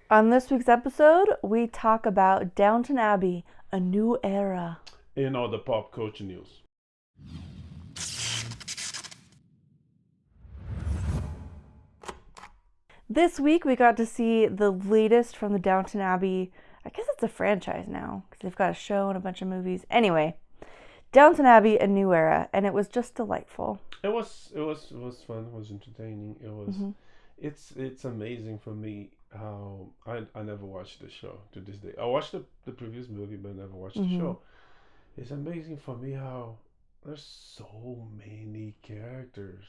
On this week's episode, we talk about Downton Abbey, a new era. In all the pop culture news. This week, we got to see the latest from the Downton Abbey. I guess it's a franchise now because they've got a show and a bunch of movies. Anyway, Downton Abbey, a new era, and it was just delightful. It was fun. It was entertaining. It's amazing for me how I never watched the show to this day. I watched the previous movie, but I never watched the show. It's amazing for me how there's so many characters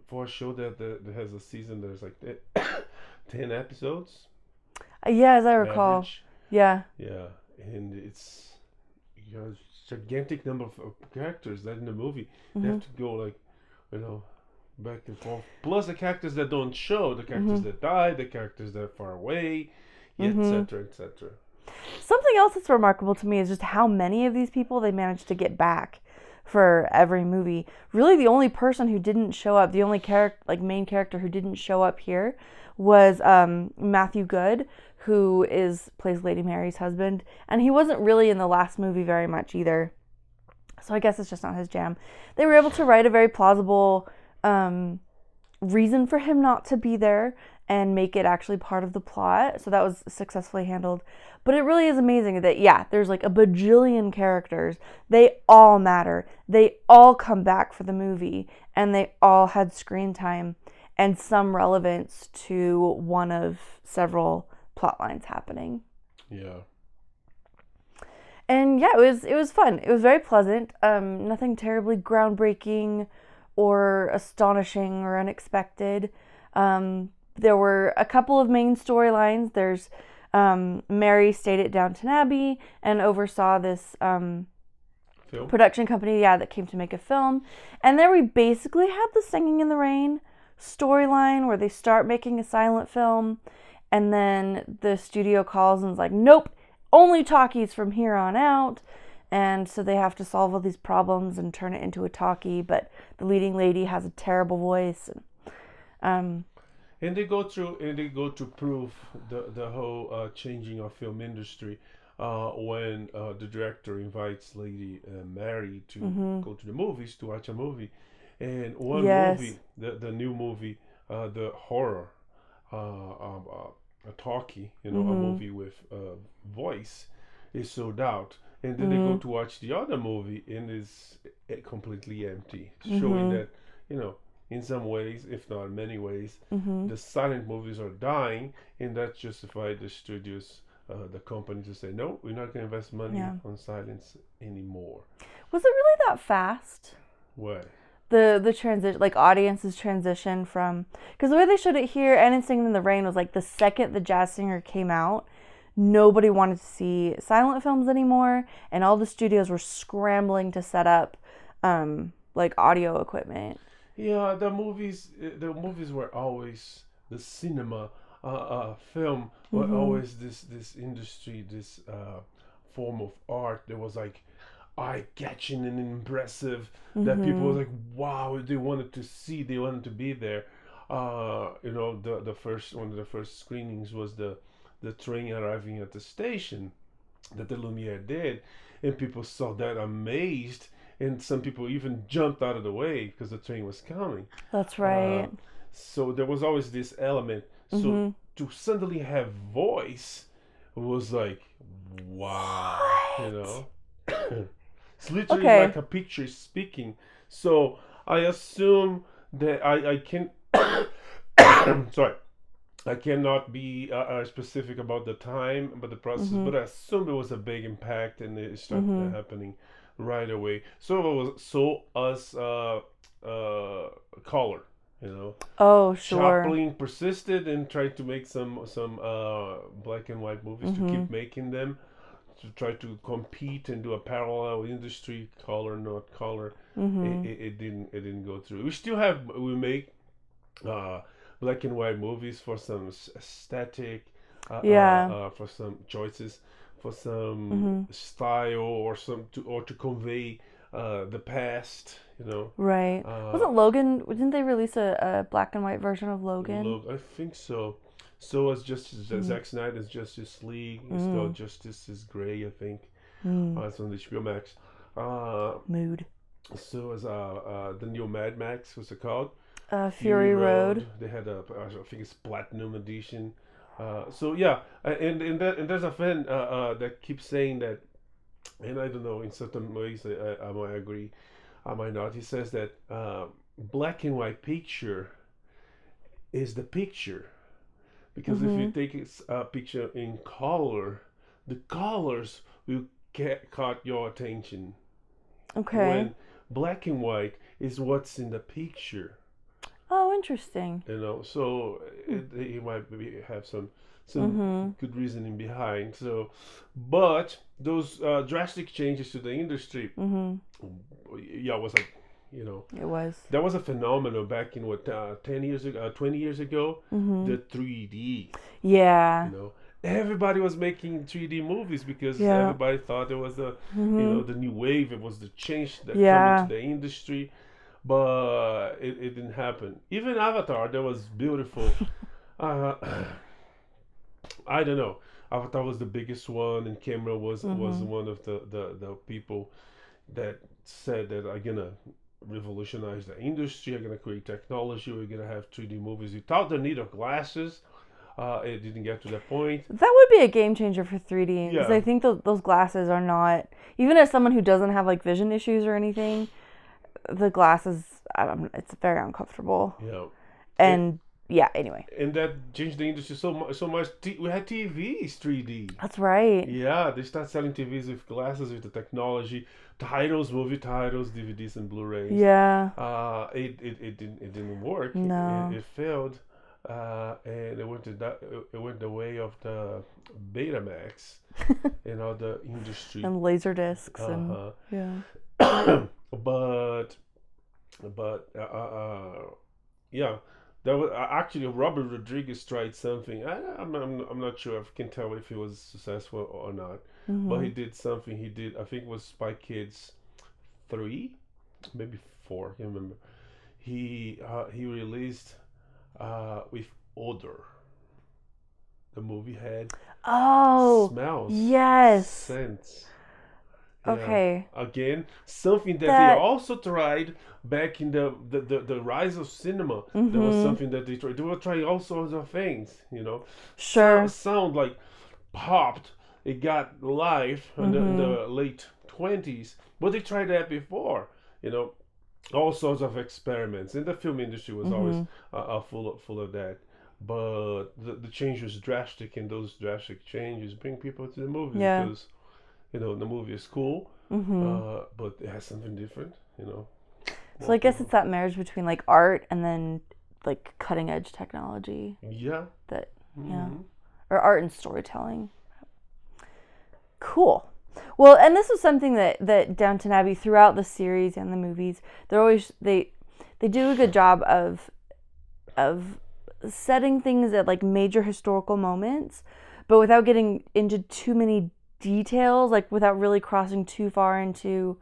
for a show that has a season. There's like 10 episodes. Yeah, as I recall. Average. Yeah. Yeah, and it's gigantic number of characters that in the movie they have to go like, back and forth. Plus the characters that don't show, the characters that die, the characters that are far away, etc., etc. Something else that's remarkable to me is just how many of these people they managed to get back for every movie. Really, the only person who didn't show up, the only main character who didn't show up here, was Matthew Good, who plays Lady Mary's husband, and he wasn't really in the last movie very much either. So I guess it's just not his jam. They were able to write a very plausible reason for him not to be there and make it actually part of the plot. So that was successfully handled. But it really is amazing that, there's like a bajillion characters. They all matter. They all come back for the movie. And they all had screen time and some relevance to one of several plot lines happening. Yeah. And it was fun. It was very pleasant. Nothing terribly groundbreaking or astonishing or unexpected. There were a couple of main storylines. There's Mary stayed at Downton Abbey and oversaw this production company, that came to make a film. And there we basically had the Singing in the Rain storyline where they start making a silent film, and then the studio calls and is like, nope, only talkies from here on out. And so they have to solve all these problems and turn it into a talkie, but the leading lady has a terrible voice. And they go to prove the whole changing of film industry when the director invites Lady Mary to go to the movies to watch a movie, and one movie, the new movie, the horror, a talkie, a movie with voice, is sold out. And then they go to watch the other movie and is completely empty, showing that, in some ways, if not in many ways, the silent movies are dying, and that justified the studios, the company, to say, no, we're not going to invest money on silence anymore. Was it really that fast? What? The transition, like audience's transition from, because the way they showed it here and in Singing in the Rain was like the second the jazz singer came out, nobody wanted to see silent films anymore, and all the studios were scrambling to set up like audio equipment. Yeah, the movies were always the cinema, film were always this industry, this form of art that was like eye-catching and impressive, that people were like, wow, they wanted to see, they wanted to be there. The first one of the first screenings was the train arriving at the station that the Lumiere did, and people saw that amazed, and some people even jumped out of the way because the train was coming. That's right. So there was always this element. So to suddenly have voice was like, wow, it's literally like a picture speaking. So I assume that I can sorry, I cannot be specific about the time, about the process, but I assume it was a big impact, and it started happening right away. So it was color, Oh, sure. Chaplin persisted and tried to make some black and white movies to keep making them, to try to compete and do a parallel industry, color not color. It didn't go through. We make black and white movies for some aesthetic, for some choices, for some style, or to convey the past, Right. Wasn't Logan? Didn't they release a black and white version of Logan? I think so. So was Zack Snyder's Justice League. It's called Justice is Gray, I think. It's on HBO Max. Mood. So was the new Mad Max. What's it called? Fury Road. They had I think it's Platinum Edition. So yeah, and there's a fan that keeps saying that, and I don't know, in certain ways I might agree, I might not. He says that black and white picture is the picture, because if you take a picture in color, the colors will caught your attention. Okay. When black and white is what's in the picture. Oh, interesting. You know, so he might have some good reasoning behind. So, but those drastic changes to the industry, yeah, was like, you know, it was. That was a phenomenon back in 10 years ago, 20 years ago. The 3D. Yeah. You know, everybody was making 3D movies because everybody thought it was the you know, the new wave. It was the change that coming to the industry. But it didn't happen. Even Avatar, that was beautiful. I don't know. Avatar was the biggest one, and Cameron was one of the people that said that I'm gonna revolutionize the industry. I'm gonna create technology. We're gonna have 3D movies without the need of glasses. It didn't get to that point. That would be a game changer for 3D, because I think those glasses are not, even as someone who doesn't have like vision issues or anything, the glasses, it's very uncomfortable. Yeah. And anyway. And that changed the industry so much. We had TVs 3D. That's right. Yeah, they start selling TVs with glasses, with the technology, movie titles, DVDs and Blu-rays. Yeah. It didn't work. No. It failed. And it went the way of the Betamax and all the industry and laser discs and but yeah, that was actually Robert Rodriguez tried something. I'm not sure. I can tell if he was successful or not. But he did something. He did, I think it was Spy Kids 3, maybe 4. I can't remember. He released with odor. The movie had smells, scents. Yeah. Okay. Again, something that they also tried back in the rise of cinema. There was something that they tried. They were trying all sorts of things, you know. Sure. Sound like popped. It got life in the late 20s, but they tried that before, you know. All sorts of experiments, and the film industry was always full of that. But the change was drastic, and those drastic changes bring people to the movie because, you know, the movie is cool, but it has something different, you know. So I guess it's that marriage between like art and then like cutting edge technology. Yeah. That or art and storytelling. Cool. Well, and this was something that Downton Abbey, throughout the series and the movies, they do a good job of setting things at like major historical moments, but without getting into too many details, like without really crossing too far into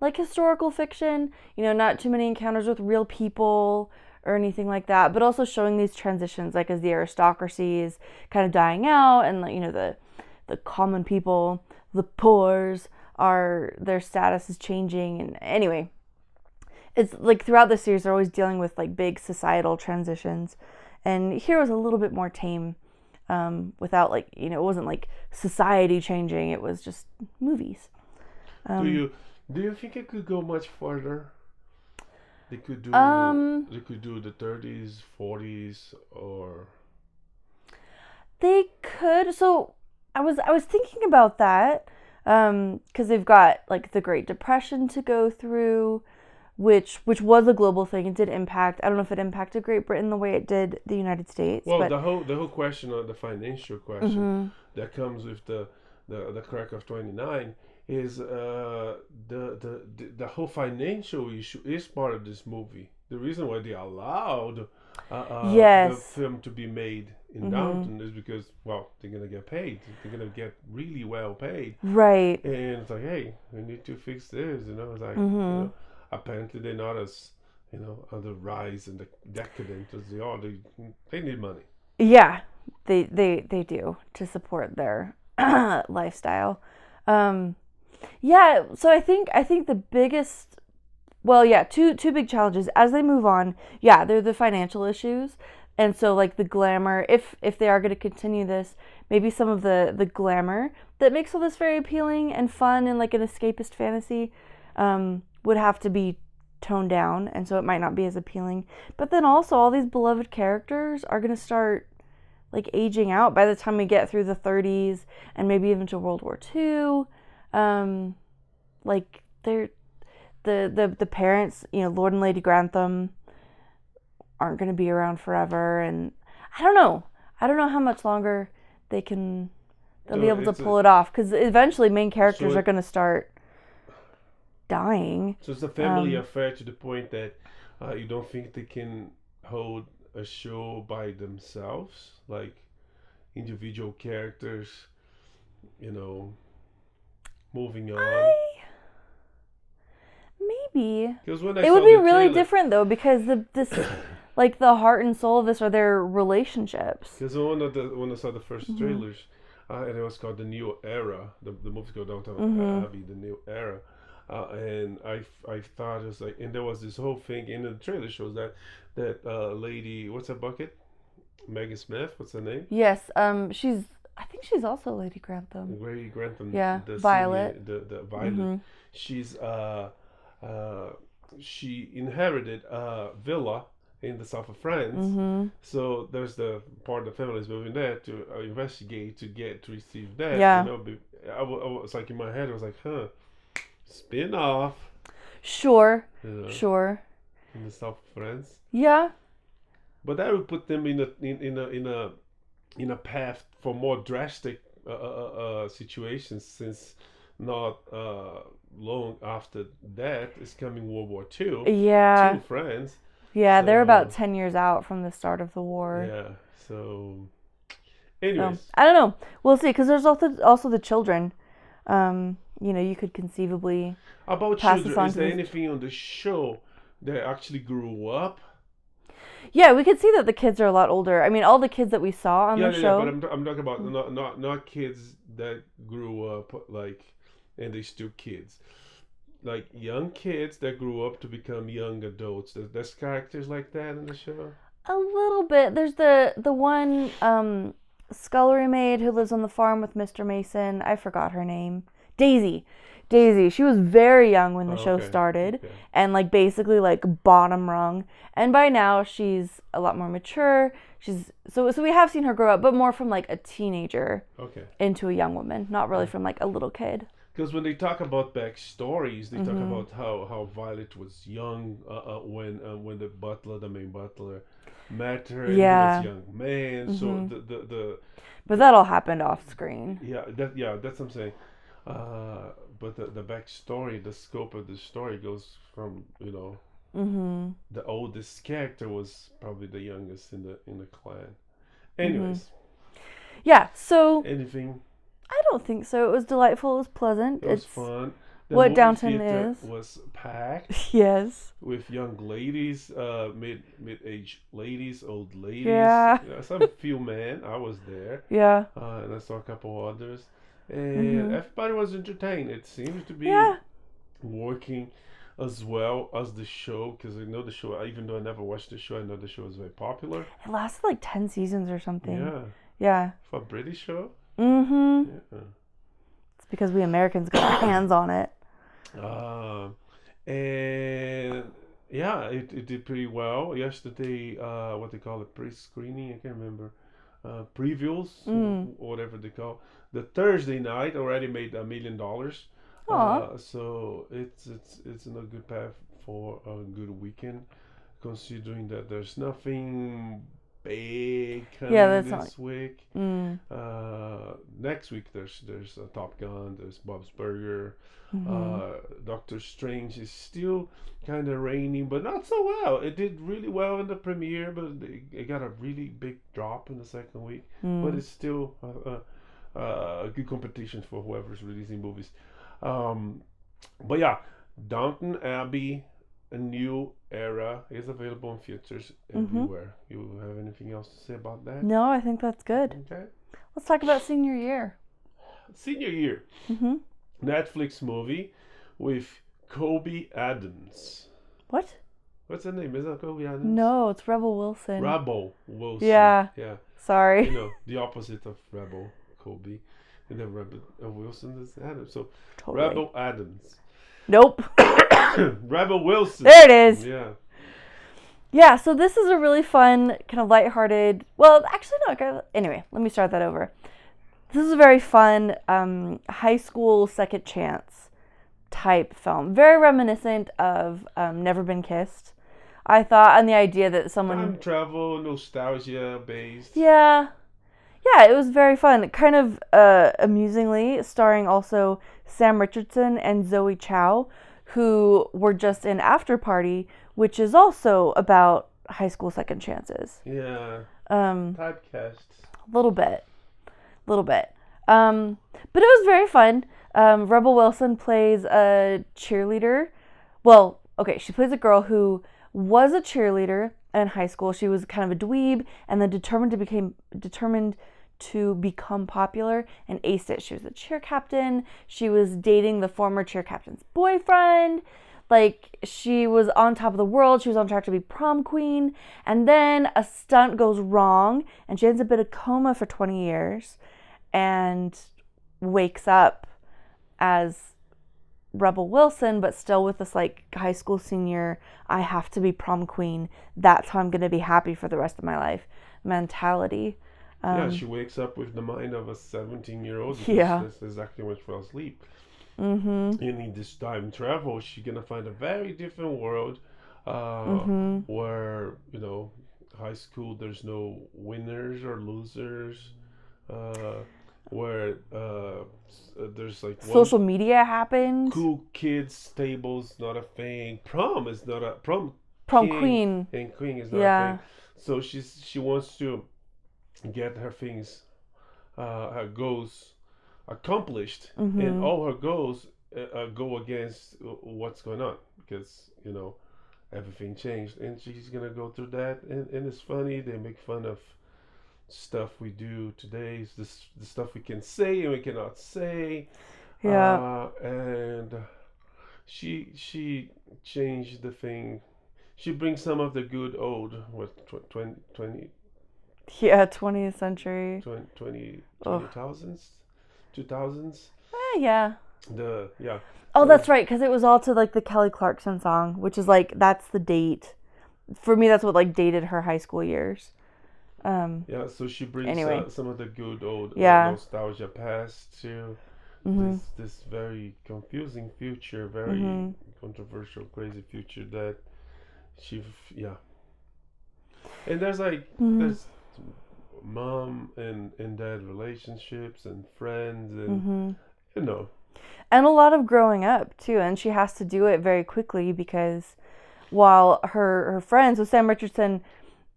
like historical fiction, you know, not too many encounters with real people or anything like that, but also showing these transitions, like as the aristocracy is kind of dying out and, like, you know, the common people, the poors, their status is changing. And anyway, it's like throughout the series they're always dealing with like big societal transitions, and here was a little bit more tame, without, like, you know, it wasn't like society changing, it was just movies. Do you think it could go much further? They could do the 30s, 40s, or they could. So I was thinking about that, because they've got like the Great Depression to go through, which was a global thing. It did impact. I don't know if it impacted Great Britain the way it did the United States. Well, but the whole question of the financial question that comes with the crack of 29 is the whole financial issue is part of this movie. The reason why they allowed the film to be made in Downton is because, well, they're gonna get paid. They're gonna get really well paid. Right. And it's like, hey, we need to fix this. You know, it's like, you know, apparently they're not as, you know, on the rise and the decadent as they are. They need money. Yeah. they do to support their lifestyle. Yeah, so I think the biggest, well, yeah, two big challenges as they move on. Yeah, they're the financial issues, and so like the glamour. If they are going to continue this, maybe some of the glamour that makes all this very appealing and fun and like an escapist fantasy would have to be toned down, and so it might not be as appealing. But then also all these beloved characters are going to start like aging out by the time we get through the 30s and maybe even to World War II. Like they're the parents, Lord and Lady Grantham aren't going to be around forever, and I don't know how much longer they'll be able to pull it off, because eventually main characters are going to start dying. So it's a family affair to the point that you don't think they can hold a show by themselves, like individual characters, moving on. Maybe Because when it would be really different though, because this like the heart and soul of this are their relationships. Because when I saw the first trailers, and it was called The New Era. The movie's called Downton Abbey, The New Era. And I thought it was like, and there was this whole thing in the trailer shows that lady, what's her bucket? Maggie Smith, what's her name? Yes, I think she's also Lady Grantham. Lady Grantham. Yeah, the Violet. The Violet. She's she inherited a villa in the south of France. So there's the part of the family is moving there to investigate to receive that. Yeah. I was like, in my head, I was like, spin off. Sure. Sure. In the south of France. Yeah. But that would put them in a path for more drastic situations, since not long after that is coming World War II. Yeah. To France. Yeah, they're about 10 years out from the start of the war. Yeah. So, anyways, I don't know. We'll see, because there's also the children. You could conceivably about pass children. This on is to there this. anything on the show that actually grew up? Yeah, we could see that the kids are a lot older. I mean, all the kids that we saw on the show. Yeah, but I'm talking about not kids that grew up and they still kids, like young kids that grew up to become young adults. There's characters like that in the show. A little bit. There's the one scullery maid who lives on the farm with Mr. Mason. I forgot her name. Daisy. She was very young when the show started, and like basically like bottom rung. And by now she's a lot more mature. So we have seen her grow up, but more from like a teenager into a young woman, not really from like a little kid. Because when they talk about backstories, they talk about how Violet was young when the main butler, met her. And he was a young man. So the but that all happened off screen. That's what I'm saying. But the backstory, the scope of the story goes from the oldest character was probably the youngest in the clan. Anyways. Yeah. So. Anything. I don't think so. It was delightful. It was pleasant. It was fun. The what movie Downton theater is. Was packed. Yes. With young ladies, mid-aged ladies, old ladies. Yeah. Some few men. I was there. Yeah. And I saw a couple others. And everybody was entertained. It seems to be working as well as the show, because I know the show, even though I never watched the show, I know the show is very popular. It lasted like 10 seasons or something. Yeah. Yeah. For a British show? Yeah. It's because we Americans got our hands on it. And yeah, it did pretty well. Yesterday, what they call it, pre-screening, I can't remember. Previews, or whatever they call. The Thursday night already made $1 million. So it's in a good path for a good weekend, considering that there's nothing big coming this week. Next week there's Top Gun, there's Bob's Burger. Doctor Strange is still kind of reigning, but not so well. It did really well in the premiere, but it got a really big drop in the second week. But it's still a good competition for whoever's releasing movies. But yeah, Downton Abbey A New Era is available in theaters everywhere. You have anything else to say about that? No, I think that's good. Okay. Let's talk about senior year. Senior Year. Netflix movie with Kobe Adams. What? What's her name? Is that Kobe Adams? No, it's Rebel Wilson. Rebel Wilson. Yeah. Sorry. You know, the opposite of Rebel, Kobe. And then Rebel Wilson is Adams. So Totally. Rebel Adams. Nope. Rebel Wilson. There it is. Yeah. Yeah, so this is a really fun, kind of lighthearted. Well, actually, no. Anyway, let me start that over. This is a very fun high school second chance type film. Very reminiscent of Never Been Kissed. I thought, and the idea that someone... Time travel, nostalgia based. Yeah. Yeah, it was very fun. Kind of amusingly, starring also Sam Richardson and Zoe Chow, who were just in After Party, which is also about high school second chances. Yeah. A Typecast. little bit. But it was very fun. Rebel Wilson plays a cheerleader. Well, okay, she plays a girl who was a cheerleader in high school. She was kind of a dweeb and then determined to become popular and aced it. She was a cheer captain. She was dating the former cheer captain's boyfriend. Like, she was on top of the world. She was on track to be prom queen. And then a stunt goes wrong and she ends up in a coma for 20 years and wakes up as Rebel Wilson, but still with this like high school senior, I have to be prom queen. That's how I'm going to be happy for the rest of my life mentality. Yeah, she wakes up with the mind of a 17-year-old. Yeah. That's exactly when she fell asleep. Mm-hmm. And in this time travel, she's going to find a very different world where, you know, high school, there's no winners or losers. Where there's like social media happened. Cool kids tables not a thing. Prom is not a prom queen and queen is not a thing. So she wants to get her things, her goals accomplished, and all her goals go against what's going on because you know everything changed, and she's gonna go through that, and it's funny. They make fun of stuff we do today, is the stuff we can say and we cannot say. And she changed the thing. She brings some of the good old 20th century 2000s. Oh, that's right, because it was all to like the Kelly Clarkson song, which is like that's the date for me. That's what like dated her high school years. So she brings some of the good old nostalgia past to this very confusing future, very controversial, crazy future that and there's like there's mom and dad relationships and friends and you know, and a lot of growing up too, and she has to do it very quickly because while her friends, so Sam Richardson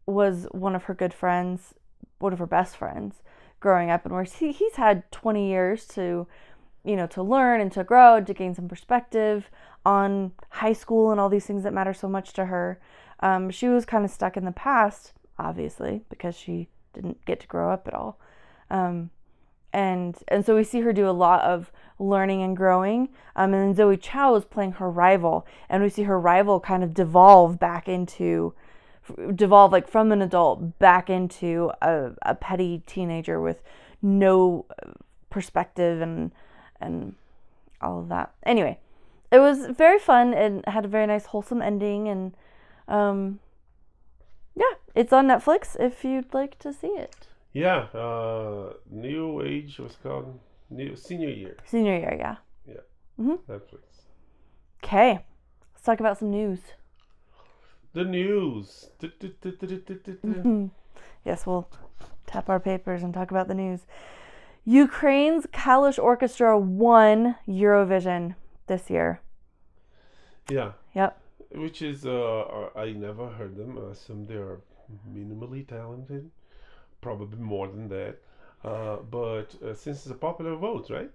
was one of her good friends, one of her best friends growing up, and where he's had 20 years to, you know, to learn and to grow and to gain some perspective on high school and all these things that matter so much to her. She was kind of stuck in the past, obviously, because she didn't get to grow up at all. And so we see her do a lot of learning and growing. And then Zoe Chow is playing her rival, and we see her rival kind of devolve like from an adult back into a petty teenager with no perspective and all of that. Anyway, it was very fun and had a very nice wholesome ending, and it's on Netflix if you'd like to see it. New Age was called Senior Year. Senior Year, yeah. Netflix. Okay, let's talk about some news. The news. Yes, we'll tap our papers and talk about the news. Ukraine's Kalush Orchestra won Eurovision this year. Yeah. Yep. Which is, I never heard them. I assume they are minimally talented. Probably more than that. But since it's a popular vote, right?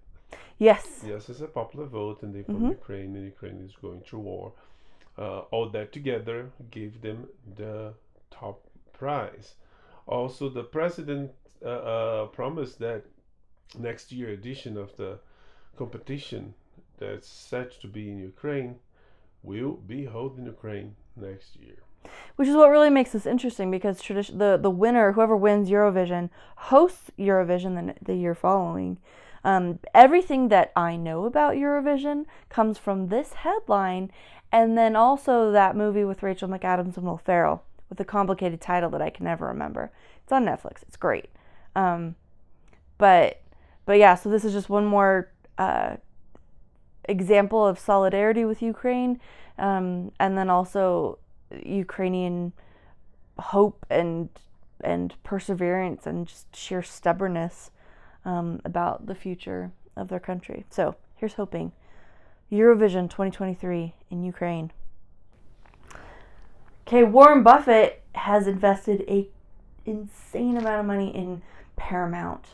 Yes. Yes, it's a popular vote, and they're from Ukraine, and Ukraine is going through war. all that together gave them the top prize. Also, the president promised that next year edition of the competition that's set to be in Ukraine will be held in Ukraine next year. Which is what really makes this interesting, because the winner, whoever wins Eurovision, hosts Eurovision the year following. Everything that I know about Eurovision comes from this headline, and then also that movie with Rachel McAdams and Will Ferrell with a complicated title that I can never remember. It's on Netflix. It's great. But yeah, so this is just one more example of solidarity with Ukraine, and then also Ukrainian hope and perseverance and just sheer stubbornness about the future of their country. So here's hoping. Eurovision 2023 in Ukraine. Okay, Warren Buffett has invested a insane amount of money in Paramount,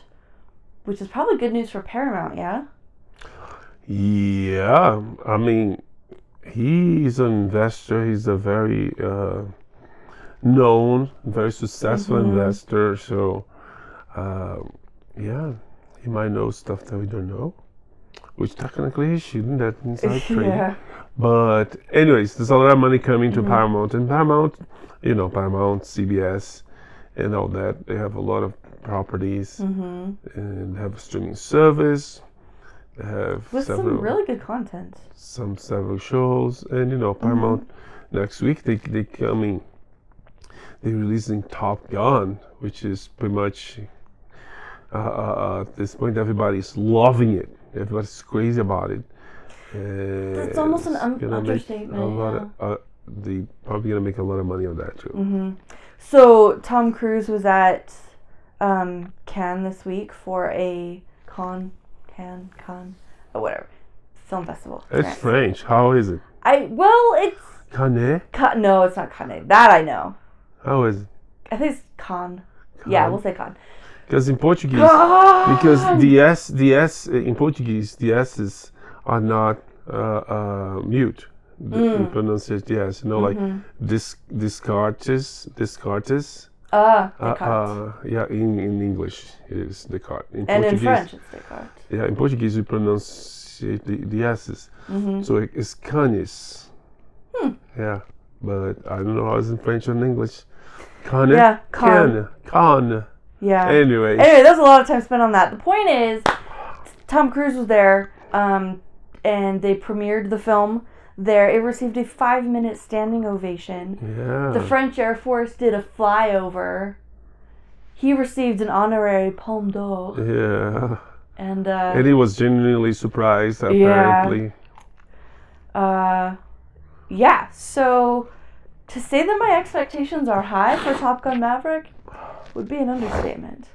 which is probably good news for Paramount, yeah? Yeah, I mean, he's an investor. He's a very known, very successful investor. So, yeah, he might know stuff that we don't know, which technically he shouldn't. That's inside trading. Yeah. But anyways, there's a lot of money coming to Paramount. And Paramount, Paramount, CBS, and all that. They have a lot of properties and have a streaming service. They have with some really good content. Several shows, and Paramount next week they're releasing Top Gun, which is pretty much at this point everybody's loving it. Everybody's crazy about it. That's almost an understatement. They probably gonna make a lot of money on that too. So Tom Cruise was at Cannes this week for a Cannes, whatever, film festival. It's French. How is it? It's Cannes? No, it's not Cannes. That I know. How is it? I think it's Cannes. Yeah, we'll say Cannes. Because in Portuguese, because the S in Portuguese, the S's are not mute. You pronounce it like Descartes. Descartes. Yeah, in English it is Descartes. In and Portuguese, in French it's Descartes. Yeah, in Portuguese we pronounce the S's. So it's Canis. Yeah, but I don't know how it's in French or in English. Cannes? Yeah, Cannes. Yeah. Anyway, there's a lot of time spent on that. The point is, Tom Cruise was there, and they premiered the film there. It received a 5-minute standing ovation. Yeah. The French Air Force did a flyover. He received an honorary Palme d'Or. Yeah. And he was genuinely surprised, apparently. Yeah. So to say that my expectations are high for Top Gun Maverick would be an understatement.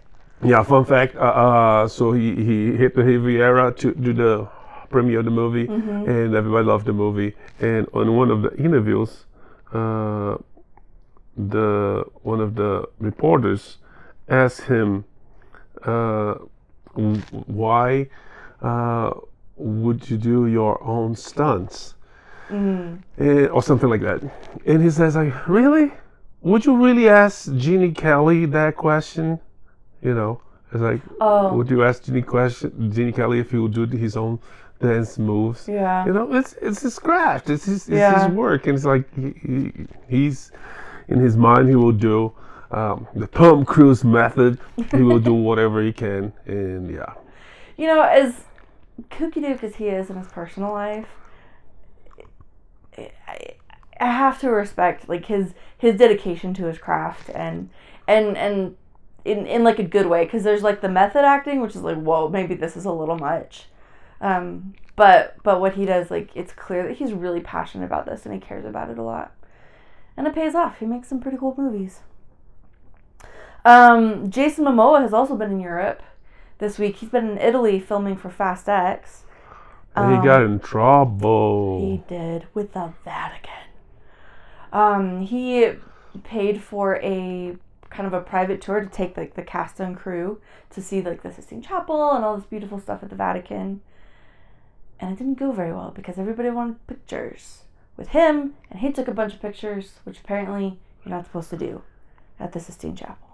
Yeah, fun fact. So he hit the Riviera to do the premiere of the movie, and everybody loved the movie. And on one of the interviews, one of the reporters asked him, why would you do your own stunts? Or something like that. And he says, like, really? Would you really ask Gene Kelly that question? It's like, would you ask Gene Kelly if he would do his own dance moves? Yeah. It's his craft. It's his work. And it's like, he's, in his mind, he will do the Tom Cruise method. He will do whatever he can. And yeah. As kooky dook as he is in his personal life, I have to respect like his dedication to his craft and in like a good way, because there's like the method acting, which is like, whoa, maybe this is a little much, but what he does, like, it's clear that he's really passionate about this and he cares about it a lot, and it pays off. He makes some pretty cool movies. Jason Momoa has also been in Europe this week. He's been in Italy filming for Fast X. He got in trouble. He did, with the Vatican. He paid for a kind of a private tour to take like the cast and crew to see like the Sistine Chapel and all this beautiful stuff at the Vatican. And it didn't go very well because everybody wanted pictures with him, and he took a bunch of pictures, which apparently you're not supposed to do at the Sistine Chapel.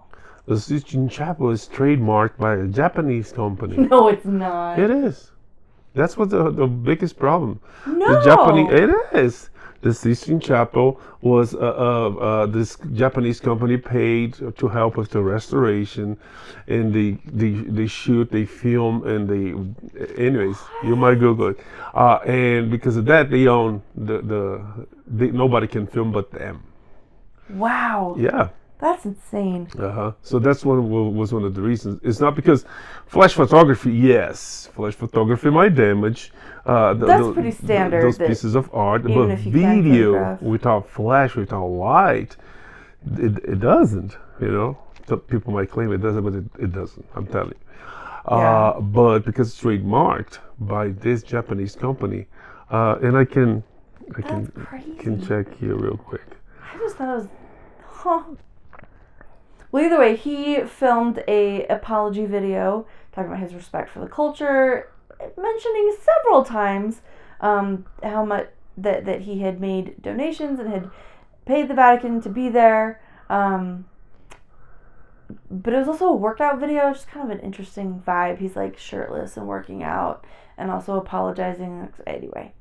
The Sistine Chapel is trademarked by a Japanese company. No, it's not. It is. That's what the biggest problem. No. The Japanese. It is. The Sistine Chapel was this Japanese company paid to help with the restoration, and they shoot, they film, and anyways, you might Google it. And because of that, they own nobody can film but them. Wow. Yeah. That's insane. So that's was one of the reasons. It's not because flash photography. Yes, flash photography might damage. That's pretty standard. Those pieces of art, but video without flash, without light, it doesn't. You know, so people might claim it doesn't, but it doesn't. I'm telling you. But because it's trademarked by this Japanese company, and I can check here real quick. I just thought it was, Well, either way, he filmed a apology video talking about his respect for the culture, mentioning several times how much that he had made donations and had paid the Vatican to be there. But it was also a workout video, just kind of an interesting vibe. He's like shirtless and working out and also apologizing. Anyway.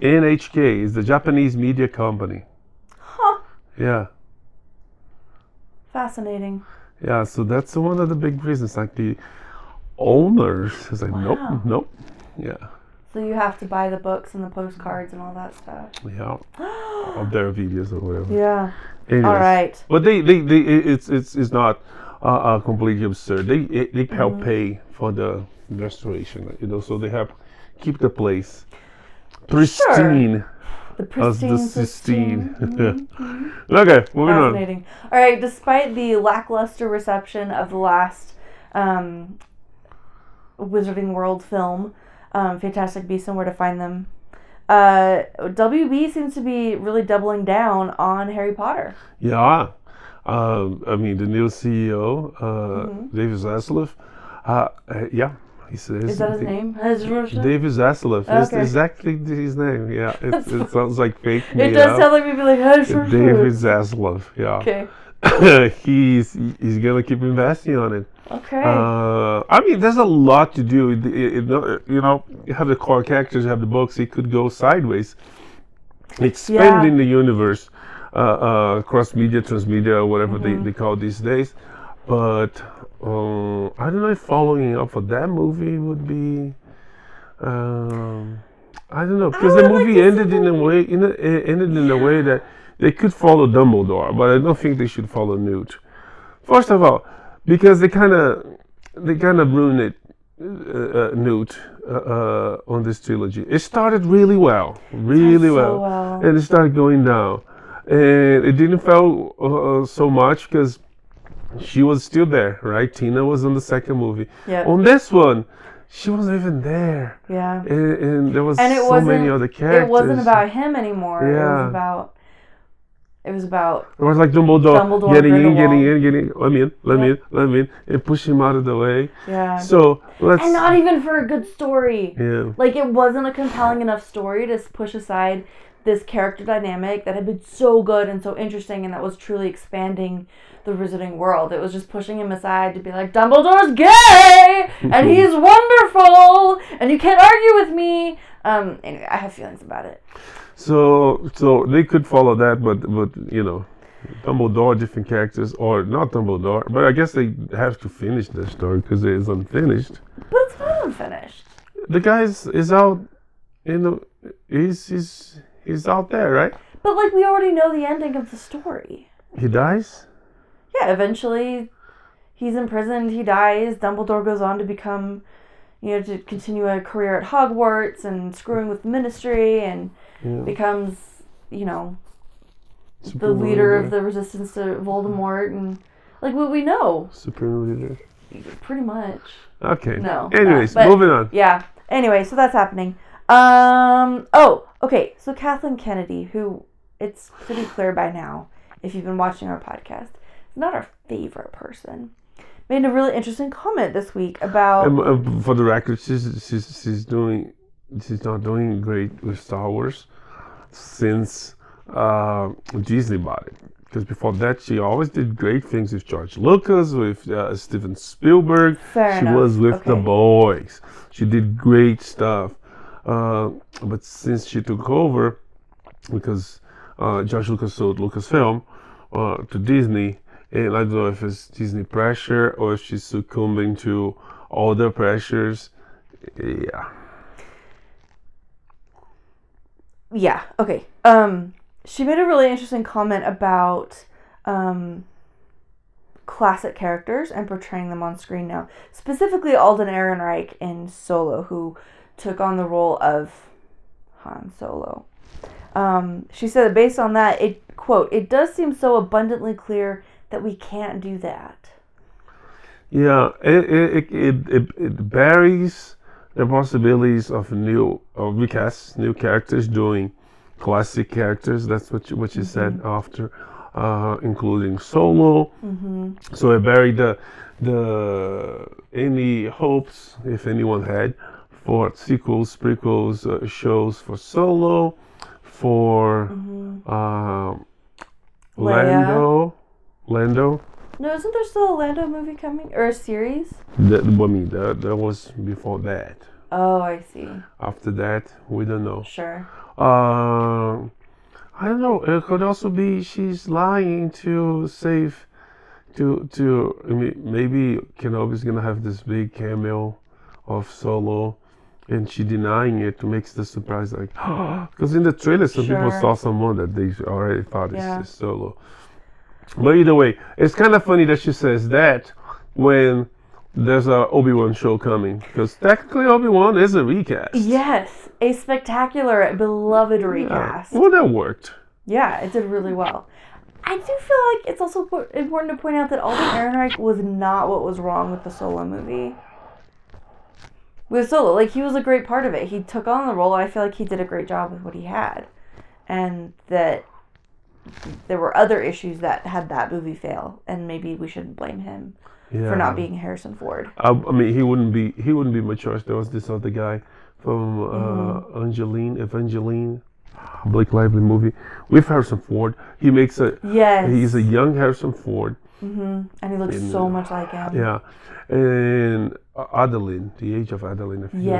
NHK is the Japanese media company. Huh. Yeah. Fascinating. Yeah, so that's one of the big reasons. Like the owners is like, nope. Yeah. So you have to buy the books and the postcards and all that stuff. Yeah. Of their videos or whatever. Yeah. Anyways, all right. But it's not completely absurd. They help pay for the restoration. You know, so they help keep the place pristine. Sure. The pristine Sistine. Mm-hmm. Okay, moving on. Fascinating. All right, despite the lackluster reception of the last Wizarding World film, Fantastic Beasts and Where to Find Them, WB seems to be really doubling down on Harry Potter. Yeah. I mean, the new CEO, David Zaslav, yeah. Is that his name? David Zaslav. Okay. It's exactly his name. Yeah, it sounds like fake. It does sound like we'd be like, David Zaslav. Yeah. Okay. he's gonna keep investing on it. Okay. I mean, there's a lot to do. You know, you have the core characters, you have the books. It could go sideways. Expanding the universe, cross media, transmedia, whatever they call it these days. But I don't know if following up for that movie would be. I don't know, because the movie ended in a way that they could follow Dumbledore, but I don't think they should follow Newt. First of all, because they kind of ruined it, Newt, on this trilogy. It started really well, well, and it started going down, and it didn't fail so much because she was still there, right? Tina was on the second movie. Yeah. On this one, she wasn't even there. Yeah. And there was so many other characters. It wasn't about him anymore. Yeah. It was about. It was like Dumbledore getting in. Let me in, and push him out of the way. Yeah. So and not even for a good story. Yeah. Like, it wasn't a compelling enough story to push aside this character dynamic that had been so good and so interesting, and that was truly expanding the Wizarding world. It was just pushing him aside to be like, Dumbledore's gay and he's wonderful and you can't argue with me. Anyway, I have feelings about it. So they could follow that, but you know, Dumbledore, different characters, or not Dumbledore, but I guess they have to finish the story because it is unfinished. But it's not unfinished. The guy is out, he's out there, right? But like, we already know the ending of the story. He dies? Yeah, eventually he's imprisoned, he dies, Dumbledore goes on to become, to continue a career at Hogwarts and screwing with the ministry and becomes, the leader of the resistance to Voldemort and, like, what we know. Supreme leader. Pretty much. Okay. No. Anyways, moving on. Yeah. Anyway, so that's happening. Okay, so Kathleen Kennedy, who, it's pretty clear by now, if you've been watching our podcast, is not our favorite person, made a really interesting comment this week about... for the record, she's not doing great with Star Wars. since Disney bought it. Because before that, she always did great things with George Lucas, with Steven Spielberg. Fair She enough. was with the Okay. boys. She did great stuff. But since she took over, because George Lucas sold Lucasfilm to Disney, and I don't know if it's Disney pressure or if she's succumbing to all the pressures. Yeah. Yeah, okay. She made a really interesting comment about classic characters and portraying them on screen now. Specifically Alden Ehrenreich in Solo, who took on the role of Han Solo. She said that based on that, it does seem so abundantly clear that we can't do that. Yeah, it buries the possibilities of recast, new characters doing classic characters. That's what you said after, including Solo. So it buried the any hopes, if anyone had, for sequels, prequels, shows for Solo, for Lando. No, isn't there still a Lando movie coming? Or a series? That was before that. Oh, I see. After that, we don't know. Sure. I don't know. It could also be she's lying to save. I mean, maybe Kenobi's gonna have this big cameo of Solo, and she denying it to make the surprise like, because in the trailer some people Sure. saw someone that they already thought is Solo. But either way, it's kind of funny that she says that when there's a Obi-Wan show coming, because technically Obi-Wan is a recast. Yes, a spectacular, beloved recast. Well, that worked. Yeah, it did really well. I do feel like it's also important to point out that Alden Ehrenreich was not what was wrong with the Solo movie. With Solo, like, he was a great part of it. He took on the role, and I feel like he did a great job with what he had. And that there were other issues that had that movie fail, and maybe we shouldn't blame him for not being Harrison Ford. I mean, he wouldn't be my choice. There was this other guy from Evangeline, Blake Lively movie with Harrison Ford. He makes he's a young Harrison Ford. And he looks so much like him. Yeah, and Adeline, The Age of Adeline. If you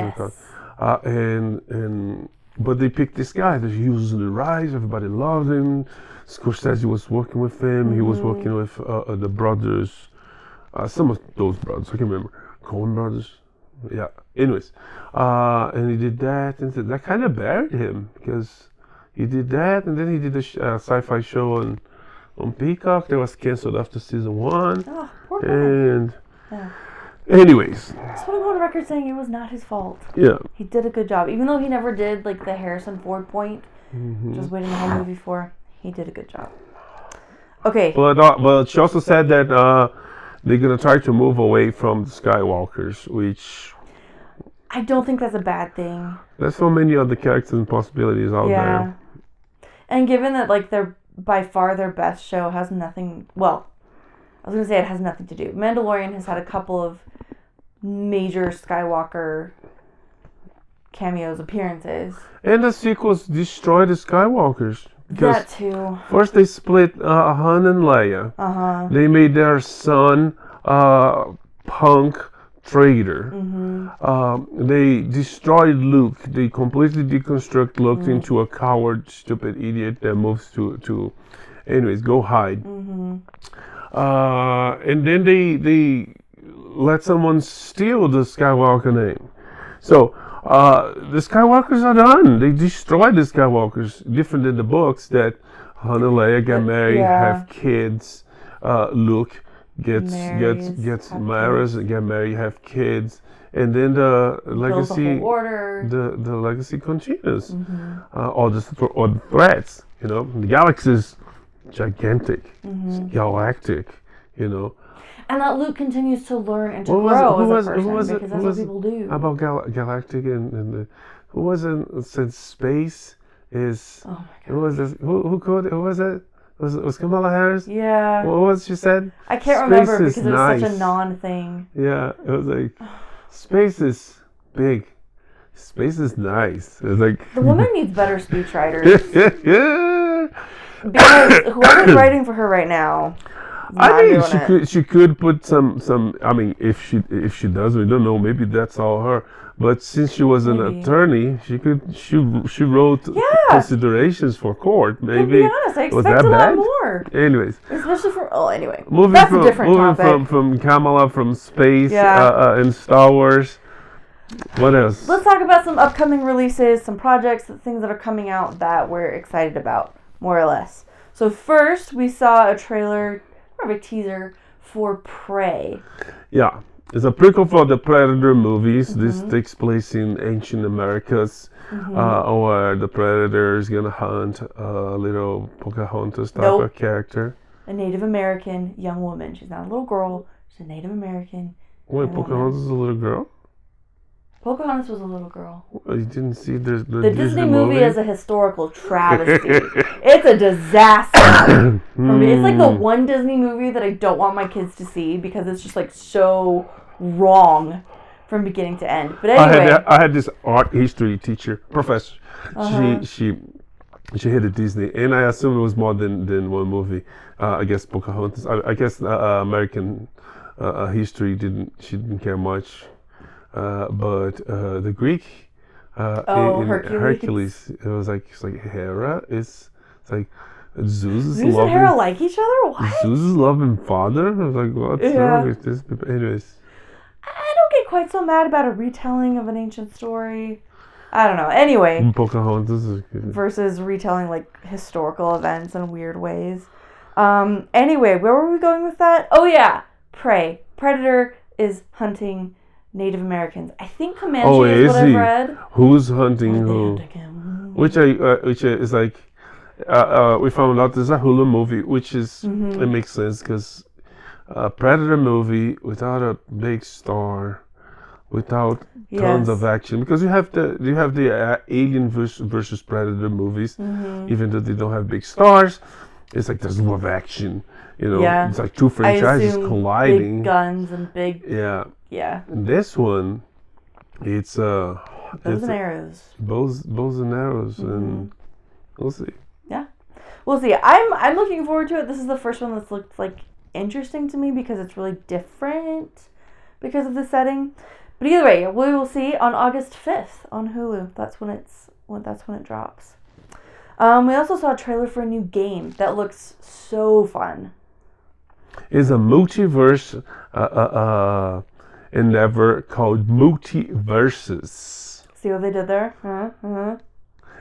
but they picked this guy that he was on the rise. Everybody loved him. Scorsese was working with him. He was working with the brothers. Some of those brothers, I can't remember. Coen brothers. Yeah. Anyways, and he did that, and that kind of buried him because he did that, and then he did a sci-fi show on Peacock that was canceled after season 1. Oh, poor guy. And Yeah. anyways, I just want to go on record saying it was not his fault. yeah. He did a good job. Even though he never did, like, the Harrison Ford point, just waiting the whole movie for, he did a good job. Okay. But she also said that they're gonna try to move away from the Skywalkers, which I don't think that's a bad thing. there's so many other characters and possibilities out there. And given that, like, by far their best show has nothing, well, I was going to say it has nothing to do. Mandalorian has had a couple of major Skywalker cameos, appearances. And the sequels destroyed the Skywalkers. Because That too. first they split Han and Leia. They made their son punk traitor. They destroyed Luke. They completely deconstruct Luke into a coward, stupid idiot that moves to anyways, go hide. And then they let someone steal the Skywalker name. So the Skywalkers are done. They destroyed the Skywalkers. Different than the books that Han and Leia get married, have kids. Luke gets married, get married, have kids, and then the legacy, the legacy continues. All the threats, the galaxy is gigantic, it's galactic, And that Luke continues to learn and to grow as a person, because that's what people do. About galactic and who was it? Said space is. Oh my God. Who was this? Who was it? Was Kamala Harris? Yeah. What was she said? I can't Space remember is because it was such a non-thing. Yeah, it was like space is big. Space is nice. It's like The woman needs better speechwriters. Because whoever's writing for her right now, is not I mean, doing it. she could put some. I mean, if she does, we don't know. Maybe that's all her. But since she was an Maybe. attorney, she wrote considerations for court. To Maybe be honest, I was expect that a lot bad? more. Anyways, Especially for anyway. moving That's a different topic. from Kamala from space Yeah. and Star Wars. What else? Let's talk about some upcoming releases, some projects, things that are coming out that we're excited about, more or less. So first, we saw a trailer, or a teaser, for Prey. Yeah, it's a prequel for the Predator movies. This takes place in ancient Americas, where the Predator is gonna hunt a little Pocahontas type of character. A Native American young woman. She's not a little girl. She's a Native American. Wait, Pocahontas is a little girl? Pocahontas was a little girl. You didn't see the Disney movie is a historical travesty. It's a disaster. For me, it's like the one Disney movie that I don't want my kids to see because it's just like so wrong from beginning to end. But anyway, I had this art history teacher, professor. She hated Disney, and I assume it was more than one movie. I guess Pocahontas. I guess American history she didn't care much. But the Greek in Hercules, it was like it's like Hera is like Zeus and Hera like each other? What? Zeus' loving father? I was like, what's wrong with this? Anyways, I don't get quite so mad about a retelling of an ancient story. I don't know. Anyway, Pocahontas versus retelling like historical events in weird ways. Anyway, where were we going with that? Oh yeah, Prey. Predator is hunting Native Americans. I think Comanche is what I've read. Who's hunting who? Which is like we found out there's a Hulu movie, which is it makes sense because a Predator movie without a big star, without tons of action, because you have the Alien versus Predator movies, even though they don't have big stars. It's like there's a lot of action. It's like two franchises colliding. Big guns and big. Yeah. And this one, it's bows and arrows. Bows and arrows, and we'll see. Yeah, we'll see. I'm looking forward to it. This is the first one that's looked like interesting to me because it's really different because of the setting. But either way, we will see on August 5th on Hulu. That's when it drops. We also saw a trailer for a new game that looks so fun. It's a multiverse endeavor called MultiVersus. See what they did there?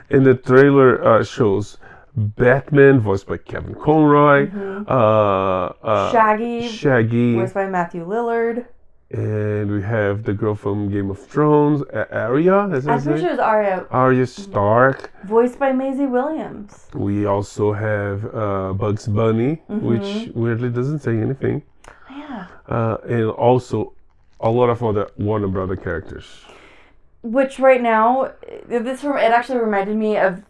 And the trailer shows Batman, voiced by Kevin Conroy. Shaggy, voiced by Matthew Lillard. And we have the girl from Game of Thrones, Arya. I'm pretty sure it was Arya. Arya Stark. Voiced by Maisie Williams. We also have Bugs Bunny, which weirdly doesn't say anything. Yeah. And also a lot of other Warner Brother characters. Which right now, it actually reminded me of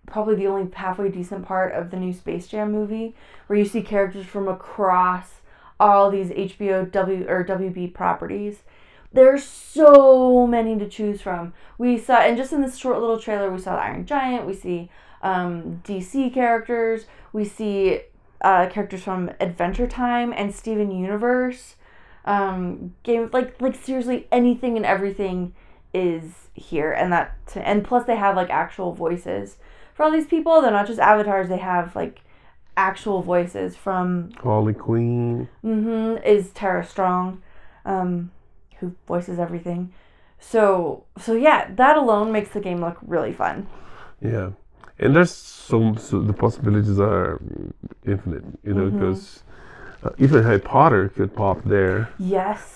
probably the only halfway decent part of the new Space Jam movie, where you see characters from across all these HBO or WB properties. There's so many to choose from. We saw, and just in this short little trailer, we saw the Iron Giant. We see DC characters. We see characters from Adventure Time and Steven Universe. Game like seriously anything and everything is here, and plus they have like actual voices for all these people. They're not just avatars. They have like actual voices from Harley Quinn. Is Tara Strong, who voices everything. So yeah, that alone makes the game look really fun. Yeah, and there's so the possibilities are infinite, because even Harry Potter could pop there. Yes.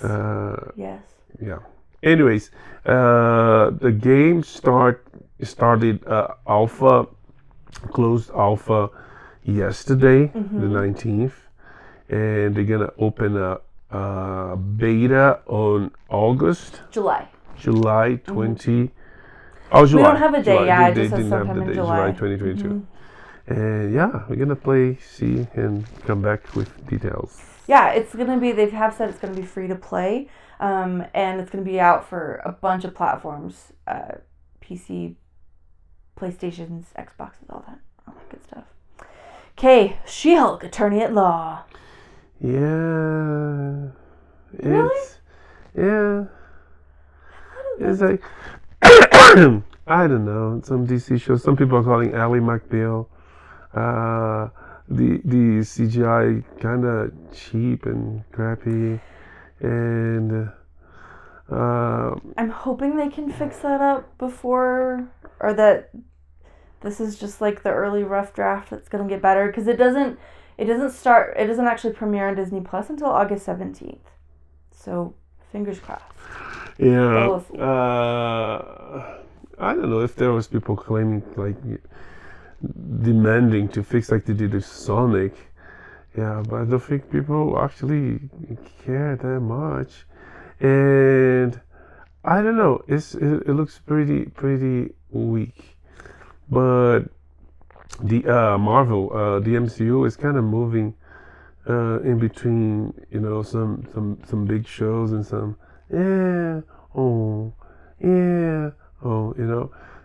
Yes. Yeah. Anyways, the game started closed alpha yesterday, the 19th, and they're gonna open a beta on July 20. Oh, July. We don't have a day. July. It just says sometime in July. 2022. And yeah, we're gonna play, see, and come back with details. Yeah, it's gonna be. They have said it's gonna be free to play. and it's going to be out for a bunch of platforms, PC, PlayStations, Xboxes, all that good stuff. Okay, She-Hulk, Attorney at Law. Yeah. Really? Yeah. It's like, I don't know, some DC shows. Some people are calling Ally McBeal. The CGI kind of cheap and crappy, and I'm hoping they can fix that up before, or that this is just like the early rough draft that's gonna get better, because it doesn't actually premiere on Disney Plus until August 17th. So fingers crossed. Yeah. We'll see. I don't know if there was people claiming, like, demanding to fix like they did with Sonic. Yeah, but I don't think people actually care that much. And I don't know. It looks pretty weak. But the Marvel, the MCU is kind of moving in between, some big shows and some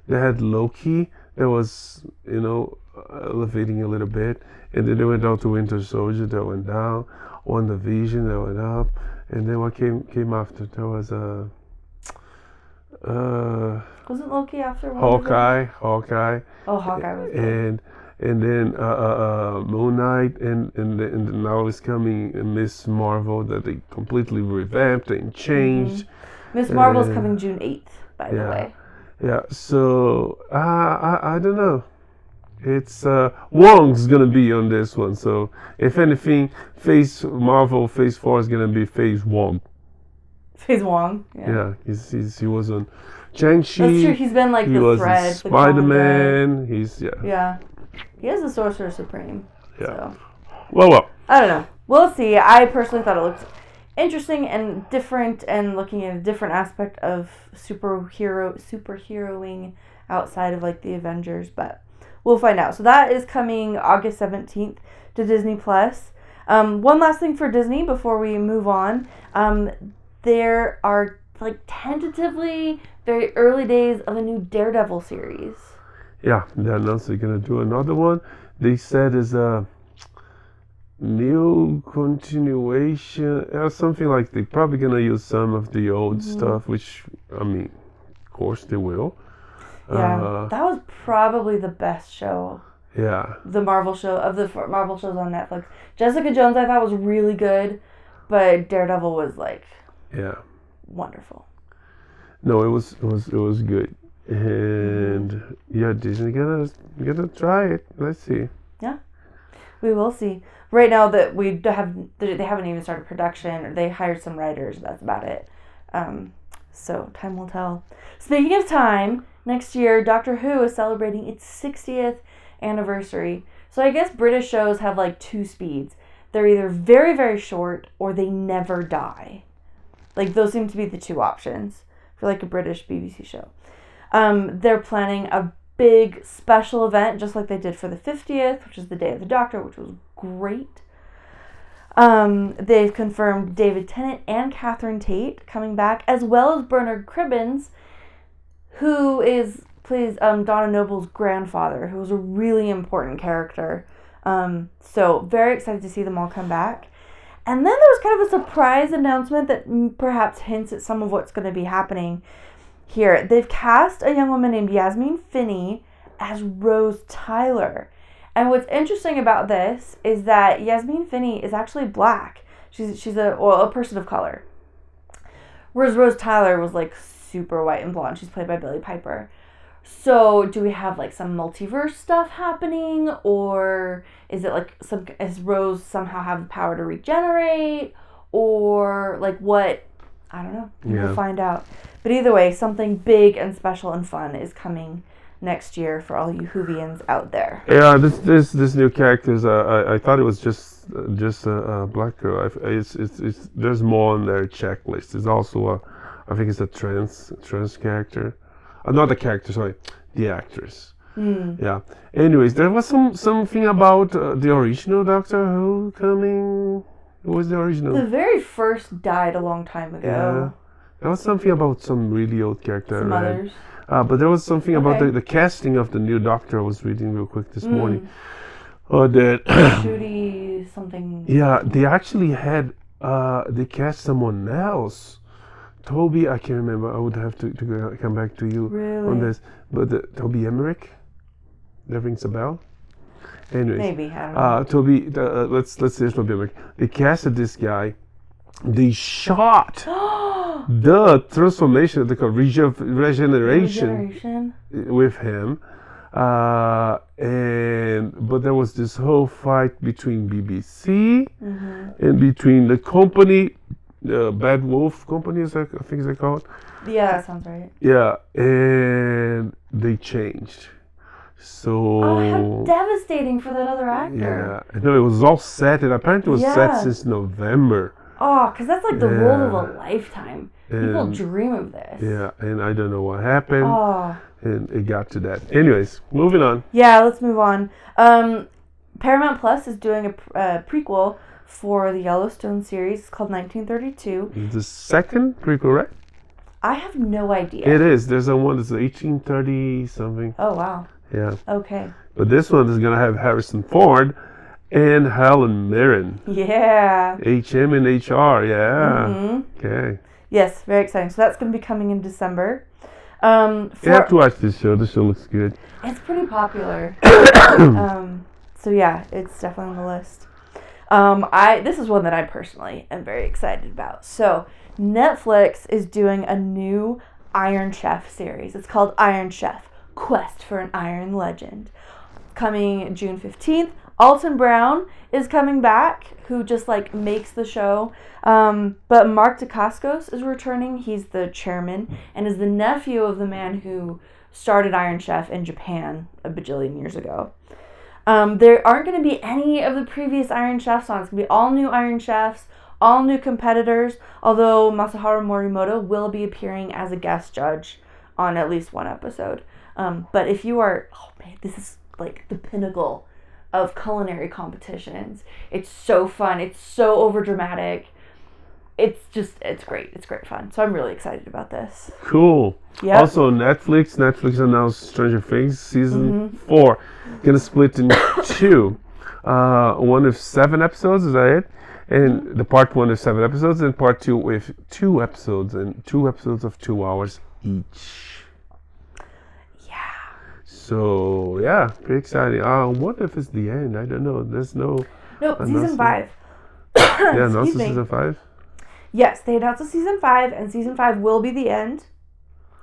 they had Loki that was elevating a little bit, and then they went down to Winter Soldier that went down, WandaVision that went up, and then what came after? There was wasn't Loki after Hawkeye. Oh, Hawkeye was good. And then Moon Knight, and now it's coming Miss Marvel that they completely revamped and changed. Miss Marvel's coming June 8th, by the way. Yeah, so I don't know. It's Wong's gonna be on this one, so if anything, Marvel Phase 4 is gonna be Phase Wong. Phase Wong. Yeah, he was on Shang-Chi. That's true. He's been like the thread. He was Spider-Man. Yeah. He is the Sorcerer Supreme. Yeah. So. Well. I don't know. We'll see. I personally thought it looked interesting and different, and looking at a different aspect of superheroing outside of like the Avengers, but we'll find out. So that is coming August 17th to Disney Plus. One last thing for Disney before we move on. There are like tentatively very early days of a new Daredevil series. Yeah, they announced they're gonna do another one. They said is a new continuation or something, like they're probably gonna use some of the old stuff, which I mean, of course they will. Yeah, that was probably the best show. Yeah. The Marvel show of the Marvel shows on Netflix. Jessica Jones I thought was really good, but Daredevil was like wonderful. No, it was good. And Disney gonna try it. Let's see. Yeah, we will see. Right now that they haven't even started production, or they hired some writers. That's about it. So time will tell. Speaking of time, next year Doctor Who is celebrating its 60th anniversary. So I guess British shows have like two speeds. They're either very, very short or they never die. Like those seem to be the two options for like a British BBC show. They're planning a big special event just like they did for the 50th, which is the Day of the Doctor, which was great. They've confirmed David Tennant and Catherine Tate coming back, as well as Bernard Cribbins, who plays Donna Noble's grandfather, who was a really important character. So very excited to see them all come back. And then there was kind of a surprise announcement that perhaps hints at some of what's going to be happening here. They've cast a young woman named Yasmine Finney as Rose Tyler. And what's interesting about this is that Yasmine Finney is actually black. She's a person of color. Whereas Rose Tyler was like super white and blonde. She's played by Billie Piper. So do we have like some multiverse stuff happening, or is it like does Rose somehow have the power to regenerate, or like what? I don't know. We'll find out. But either way, something big and special and fun is coming next year for all you Whovians out there. Yeah, this new characters. I thought it was just a black girl. It's there's more on their checklist. There's also I think it's a trans character. Not the character, sorry, the actress. Yeah. Anyways, there was something about the original Doctor Who coming It was the original. The very first died a long time ago. Yeah. There was something about some really old character. Some right? others. But there was something about Okay. the casting of the new Doctor I was reading real quick this morning. That Shooty something. yeah, they actually had they cast someone else. Toby, I can't remember. I would have to come back to you Really? on this. But Toby Ehrenreich, that rings a bell. Anyways, Maybe, I don't know. Toby, let's say it's Toby Ehrenreich. They casted this guy. They shot the transformation, the regeneration with him. But there was this whole fight between BBC and between the company, Bad Wolf Company, I think they call it. Yeah, that sounds right. Yeah, and they changed. So Oh, how devastating for that other actor. yeah, no, it was all set, and apparently it was set Yeah. since November. Oh, because that's like the role of Yeah. a lifetime. People And- dream of this. Yeah, and I don't know what happened, Oh. and it got to that. Anyways, moving on. Yeah, let's move on. Paramount Plus is doing a prequel for the Yellowstone series. It's called 1932. The second prequel, right? I have no idea. It is. There's a one that's 1830 something. Oh, wow. Yeah. Okay. But this one is going to have Harrison Ford and Helen Mirren. Yeah. HM and HR, yeah. Mhm. Okay. Yes, very exciting. So that's going to be coming in December. You have to watch this show. The show looks good. It's pretty popular. So yeah, it's definitely on the list. This is one that I personally am very excited about. So Netflix is doing a new Iron Chef series. It's called Iron Chef: Quest for an Iron Legend. Coming June 15th. Alton Brown is coming back, who just like makes the show. But Mark Dacascos is returning. He's the chairman and is the nephew of the man who started Iron Chef in Japan a bajillion years ago. There aren't going to be any of the previous Iron Chefs on. It's going to be all new Iron Chefs, all new competitors, although Masaharu Morimoto will be appearing as a guest judge on at least one episode. But if you are, oh man, this is like the pinnacle of culinary competitions. It's so fun. It's so overdramatic. It's great. It's great fun. So I'm really excited about this. Cool. Yep. Also, Netflix announced Stranger Things season 4. Gonna split in two. One with 7 episodes, is that it? And the part 1 with 7 episodes, and part 2 with 2 episodes, and 2 episodes of 2 hours each. Yeah. So yeah, pretty exciting. What if it's the end? I don't know. There's no. No, season 5. Yeah, no, Excuse me. season 5. Yes, they announced a season 5, and season 5 will be the end,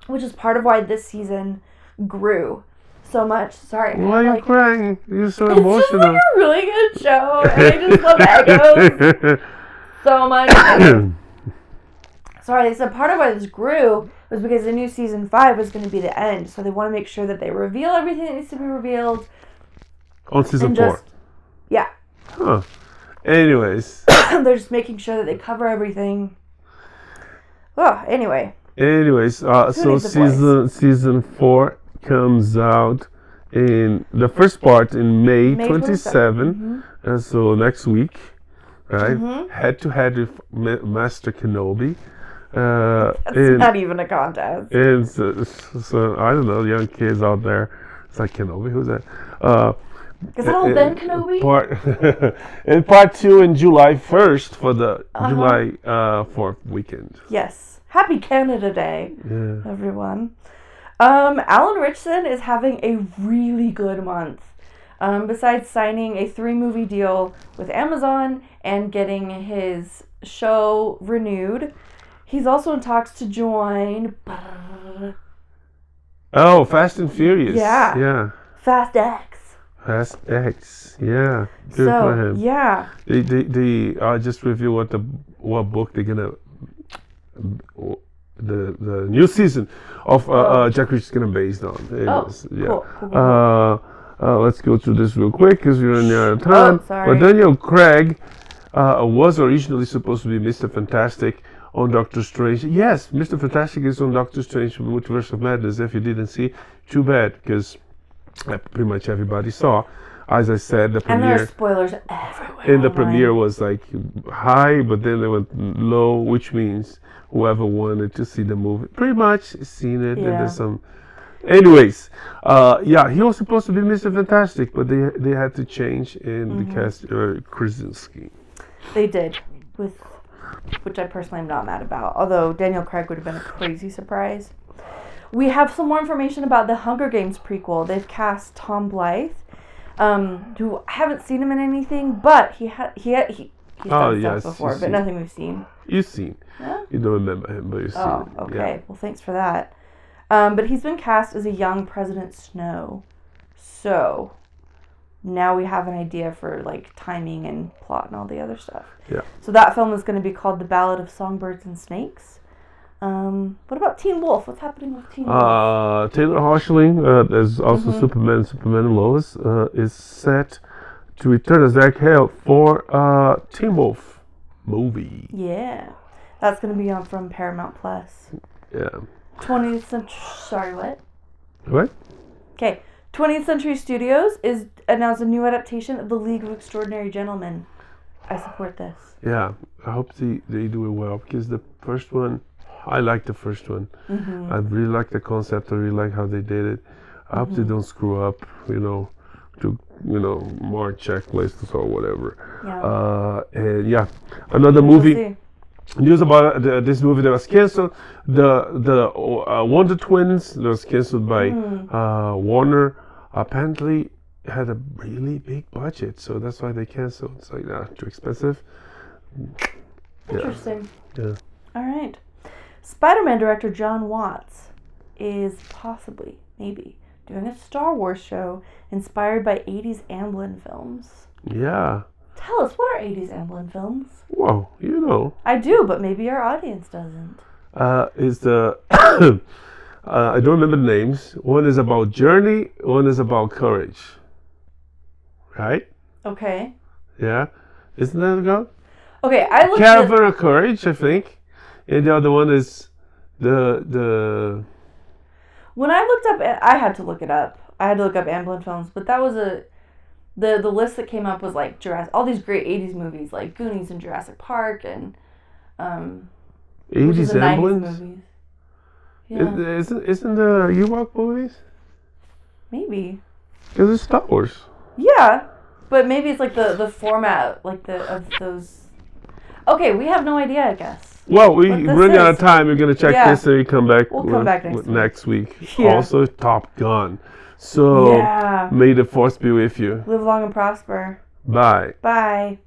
which is part of why this season grew so much. Sorry. Why are you crying? You're so It's just emotional. like a really good show, and I just love Echoes so much. Sorry, they said part of why this grew was because the new season 5 was going to be the end, so they want to make sure that they reveal everything that needs to be revealed. On season And 4. Yeah. Huh. Anyways. They're just making sure that they cover everything. Oh, anyway. So needs a season 4 comes out in the first part in May 27. So next week, right? Head to head with Master Kenobi. That's not even a contest. And so I don't know, young kids out there. It's like Kenobi, who's that? Is that old Ben Kenobi? In part 2 in July 1st for the July 4th weekend. Yes. Happy Canada Day, everyone. Alan Richardson is having a really good month. Besides signing a 3-movie deal with Amazon and getting his show renewed, he's also in talks to join Fast and Furious. Yeah. Yeah. Fast X. Fast X. Yeah. Good for him. Yeah. They just review what book they're gonna the new season of Jack Reacher is gonna based on. Cool. Let's go through this real quick because we're running out of time. Oh, sorry. But Daniel Craig was originally supposed to be Mr. Fantastic on Doctor Strange. Yes, Mr. Fantastic is on Doctor Strange Multiverse of Madness. If you didn't see, too bad, because pretty much everybody saw. as I said, the And there are premiere. spoilers everywhere. And the online. premiere was like high, but then they went low, which means whoever wanted to see the movie pretty much seen it. And Yeah. there's some. Anyways, yeah, he was supposed to be Mr. Fantastic, but they had to change in the cast Krasinski. They did, which I personally am not mad about. Although Daniel Craig would have been a crazy surprise. We have some more information about the Hunger Games prequel. They've cast Tom Blythe, who I haven't seen him in anything, but he's done stuff before, but nothing we've seen. You've seen. Yeah? You don't remember him, but you've seen Oh, it. okay. Yeah. Well, thanks for that. But he's been cast as a young President Snow. So now we have an idea for like timing and plot and all the other stuff. Yeah. So that film is going to be called The Ballad of Songbirds and Snakes. What about Teen Wolf? What's happening with Teen Wolf? Taylor Hoechlin, there's also Superman and Lois, is set to return as Zach Hale for Teen Wolf movie. Yeah. That's going to be on from Paramount Plus. Yeah. 20th Century... Sorry, what? What? Okay. 20th Century Studios is announced a new adaptation of The League of Extraordinary Gentlemen. I support this. Yeah, I hope they do it well, because the first one, I like the first one. I really like the concept. I really like how they did it. I hope they don't screw up, to more checklists or whatever. Yeah. And yeah, another movie. We'll see. News about this movie that was canceled. The Wonder Twins that was canceled by Warner. Apparently had a really big budget, so that's why they canceled. It's like too expensive. Interesting. Yeah. All right. Spider-Man director John Watts is possibly, maybe, doing a Star Wars show inspired by 80s Amblin films. Yeah. Tell us, what are 80s Amblin films? Whoa, I do, but maybe our audience doesn't. Is the I don't remember the names. One is about journey. One is about courage. Right? Okay. Yeah. Isn't that a go? Okay, I looked Caravan of Courage, I think. And the other one is the. When I looked up, I had to look it up. I had to look up Amblin films, but that was the list that came up was like Jurassic, all these great 80s movies like Goonies and Jurassic Park and 80s Amblins? movies. Yeah. Isn't the Ewok movies? Maybe. Because it's Star Wars. Yeah, but maybe it's like the format like of those. Okay, we have no idea, I guess. Well, we're running out of time. We're going to check this and we come back. We'll come back next week. Yeah. Also, Top Gun. So, may the force be with you. Live long and prosper. Bye. Bye.